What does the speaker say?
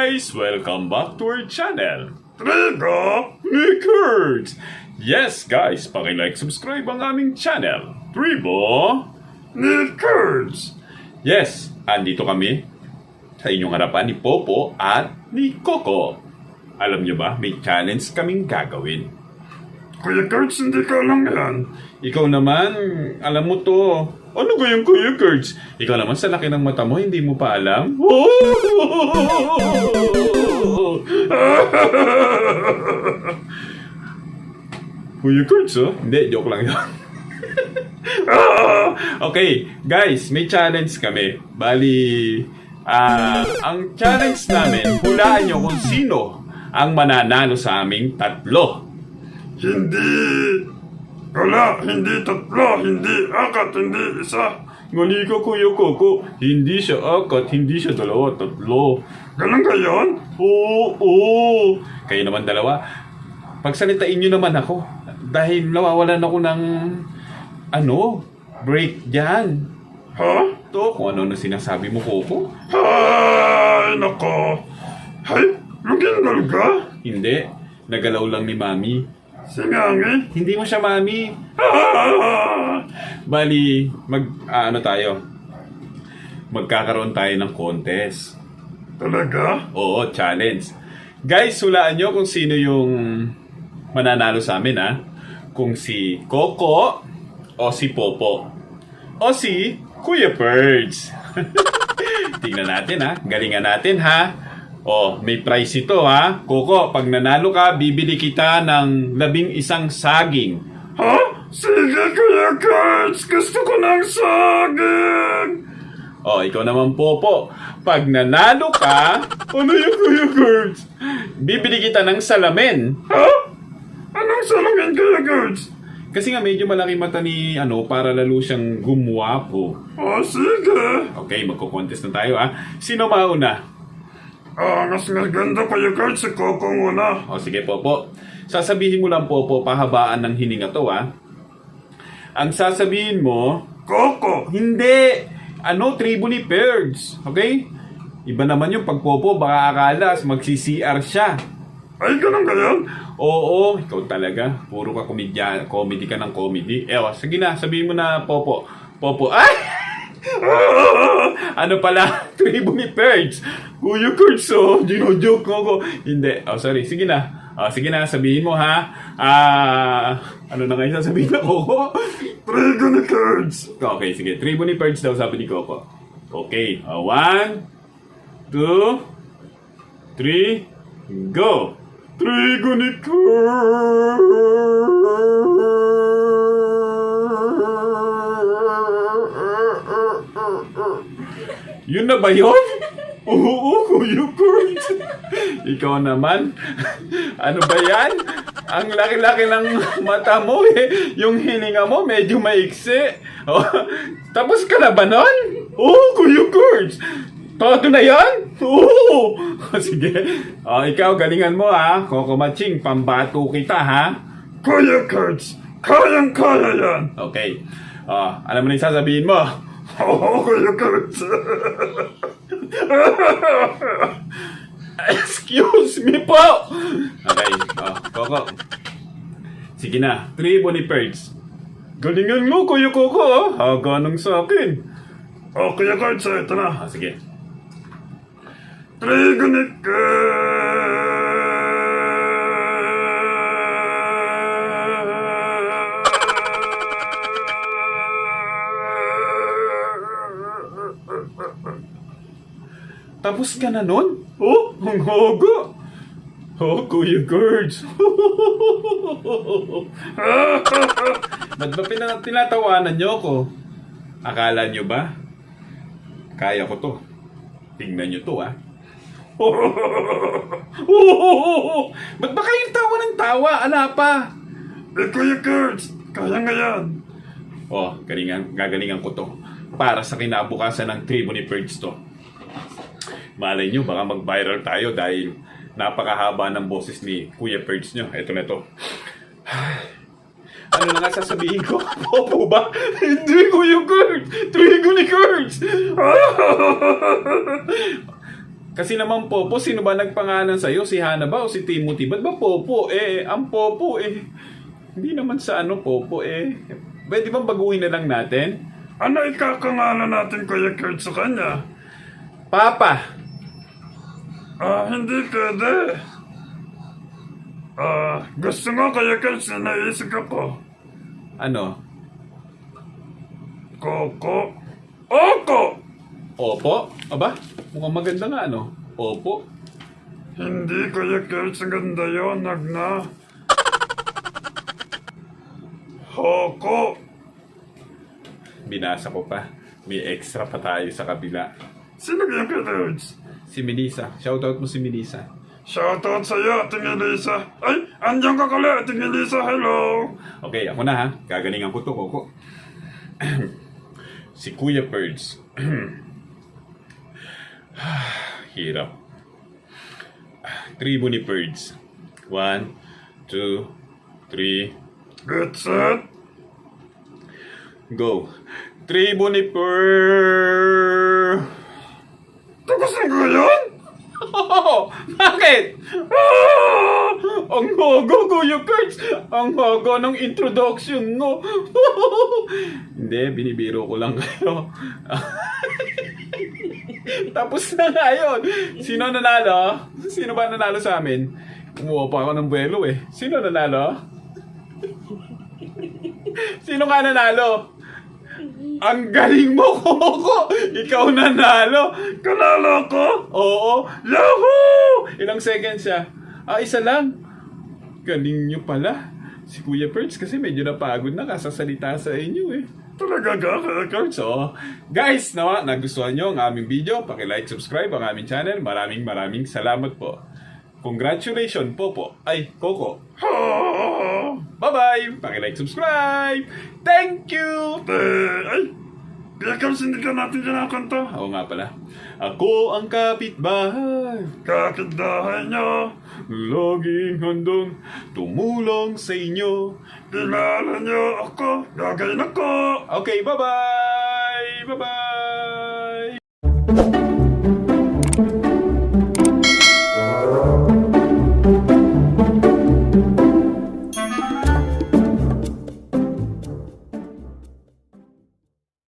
guys! Welcome back to our channel, Trigo ni Kurds! Yes guys, paki-like, subscribe ang aming channel, Trigo ni Kurds! Yes, andito kami sa inyong harapan ni Popo at ni Coco. Alam nyo ba, may challenge kaming gagawin. Kuya Kurds, hindi ko alam yan. Ikaw naman, alam mo to. Ano ko yung Kuya Kurds? Ikaw naman, sa laki ng mata mo, hindi mo pa alam? Kuya Kurds, oh? Hindi, joke lang yun. Okay, guys, may challenge kami. Bali, ang challenge namin, hulaan nyo kung sino ang mananalo sa aming tatlo. Hindi tatlo, hindi akat, hindi isa. Ngali ka, Kuya Coco. Hindi siya akat, hindi siya dalawa, tatlo. Ganun ka yun? Oo. Kayo naman dalawa. Pagsalitain nyo naman ako. Dahil nawawalan ako ng, break dyan. Ha? To, kung ano na sinasabi mo, Coco. Ay, nako. Hay, lugin ka? Hindi. Nagalaw lang ni Mami. Singangi? Hindi mo siya, Mami. Bali, magkakaroon tayo ng contest. Talaga? Oo, challenge. Guys, hulaan nyo kung sino yung mananalo sa amin, ha? Kung si Coco, o si Popo, o si Kuya Kurds. Tingnan natin, ha? Galingan natin, ha? Oh, may prize ito, ha? Coco, pag nanalo ka, bibili kita ng 11 saging. Ha? Sige, Kuya Kurds, gusto ko ng saging. Oh, ikaw naman, Popo. Pag nanalo ka, ano yung Kuya Kurds? Bibili kita ng salamin. Ha? Anong salamin, Kuya Kurds? Kasi nga medyo malaki mata ni para lalo siyang gumwapo. Oh, sige. Okay, magko-contest na tayo, ha? Sino mauna? Mas maganda, Kuya Kurds, si Coco muna. O sige, Popo. Sasabihin mo lang, Popo, pahabaan ng hininga to, ha? Ang sasabihin mo, Coco. hindi! Tribo ni Kurds. Okay? Iba naman yung pag Popo, baka akala magsi-CR siya. Ay, ganun ka yan? Oo, ikaw talaga. Puro ka comedy ka ng comedy. Sige na, sabihin mo na, Popo. Popo, ay! Tribo ni Kurds. Kuya Kurds, gino-joke ko. Hindi. Sorry. Sige na. Sige na, sabihin mo, ha? Ano na kayo sasabihin na, Coco? Trigo ni Kurds. Okay, sige. Tribo ni Kurds daw, sabi ni Coco. Okay. 1, 2, 3, go! Trigo ni Yun na ba yun? Oo, Kuya Kurds. Ikaw naman. Ano ba yan? Ang laki-laki ng mata mo eh. Yung hininga mo medyo maiksi. Tapos ka na ba nun? Oo, Kuya Kurds. Todo na yan? Oo. Sige. Ikaw, galingan mo, ha? Coco Maching, pambato kita, ha? Kuya Kurds, kayang-kaya yan. Okay. Alam mo na yung sasabihin mo. Oo, Kuya Kurds. Excuse me po! Okay. Coco. Sige na. Tribo ni Kurds. Galingan mo, Kuya Coco, ha? Ganang sa akin. Kuya Kurds, ito na. Sige. Trigo ni Tapos ka na nun? Ang hogo! Kuya Kurds. Ba't ba tinatawanan niyo ako? Akala niyo ba? Kaya ko to. Tingnan niyo to, ha? Ba't ba kayong tawa ng tawa? Ala pa! Kuya Kurds, kaya nga yan. Gagalingan ko to. Para sa kinabukasan ng tribo ni Kurds to. Malay nyo, baka mag-viral tayo dahil napakahaba ng boses ni Kuya Kurds nyo. Ito na to. Ano na nga sasabihin ko? Popo ba? Hindi, Kuya Kurds! Trigo ni Kurds! Kasi naman Popo, sino ba nagpangalan sa'yo? Si Hana ba o si Timothy? Ba't ba Popo? Ang Popo hindi naman sa ano Popo Pwede bang baguhin na lang natin? Ano ikakangalan natin, Kuya Kurt, sa kanya? Papa! Hindi pwede. Gusto nga, Kuya Kurt, naisip ako. Ano? Koko. Oko! Opo? Aba? Mukhang maganda nga ano? Opo? Hindi, Kuya Kurt, ang ganda yun, Nagna. Hoko. Binasa ko pa. May extra pa tayo sa kabila. Sino yung Kurt? Si Melissa. Shoutout mo si Melissa. Shoutout sa'yo, Ating Elisa. Ay, andyan ka kala, Ating Elisa, hello. Okay, ako na ha. Gagalingan ko to, Coco. Si Kuya Birds. Hirap. Tribo ni Birds. 1, 2, 3, Get set. go. Tribo ni Tagusin ko yun? Bakit? Ang hogo, Kuya Kurtz. Ang hogo ng introduction mo. Hindi, binibiro ko lang kayo. Tapos na nga yun. Sino nanalo? Sino ba nanalo sa amin? Kumuha pa ako ng buwelo Sino nanalo? Sino nga nanalo? Ang galing mo, Coco! Ikaw nanalo! Kanalo ko? Oo! Yahoo! Ilang seconds siya? Isa lang. Galing nyo pala. Si Kuya Perch kasi medyo napagod na kasasalita sa inyo Talaga ka, Kuya Kurt? So, guys, nagustuhan nyo ang aming video. Paki-like, subscribe ang aming channel. Maraming salamat po. Congratulations, Popo. Ay, Coco. Bye-bye! Paki-like, subscribe! Thank you! Ay, Kuya Kurt, hindi ka natin kinakanta. Oo nga pala. Ako ang kapitbahay. Kapitbahay niyo, Laging handang tumulong sa inyo. kilala niyo ako, gagayin ako. Okay, bye-bye! Bye-bye!